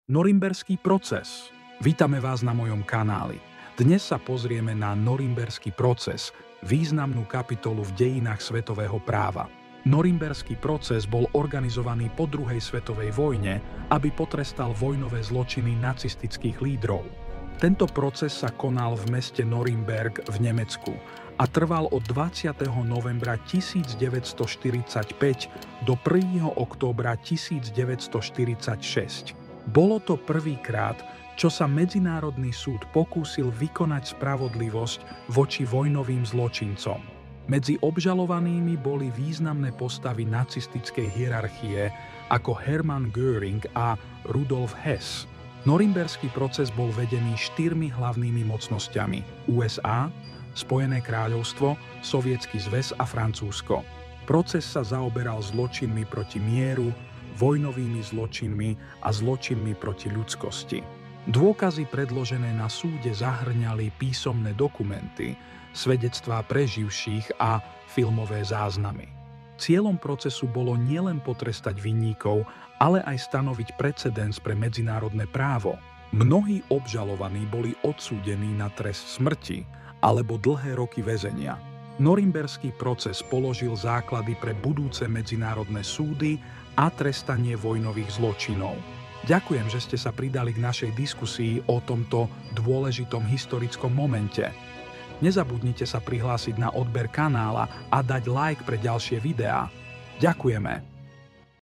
Norimberský proces. Vítame vás na mojom kanáli. Dnes sa pozrieme na Norimberský proces, významnú kapitolu v dejinách svetového práva. Norimberský proces bol organizovaný po druhej svetovej vojne, aby potrestal vojnové zločiny nacistických lídrov. Tento proces sa konal v meste Norimberg v Nemecku a trval od 20. novembra 1945 do 1. októbra 1946. Bolo to prvýkrát, čo sa Medzinárodný súd pokúsil vykonať spravodlivosť voči vojnovým zločincom. Medzi obžalovanými boli významné postavy nacistickej hierarchie ako Hermann Göring a Rudolf Hess. Norimberský proces bol vedený 4 hlavnými mocnosťami: USA, Spojené kráľovstvo, Sovietsky zväz a Francúzsko. Proces sa zaoberal zločinmi proti mieru, vojnovými zločinmi a zločinmi proti ľudskosti. Dôkazy predložené na súde zahŕňali písomné dokumenty, svedectvá preživších a filmové záznamy. Cieľom procesu bolo nielen potrestať vinníkov, ale aj stanoviť precedens pre medzinárodné právo. Mnohí obžalovaní boli odsúdení na trest smrti alebo dlhé roky väzenia. Norimberský proces položil základy pre budúce medzinárodné súdy a trestanie vojnových zločinov. Ďakujem, že ste sa pridali k našej diskusii o tomto dôležitom historickom momente. Nezabudnite sa prihlásiť na odber kanála a dať like pre ďalšie videá. Ďakujeme.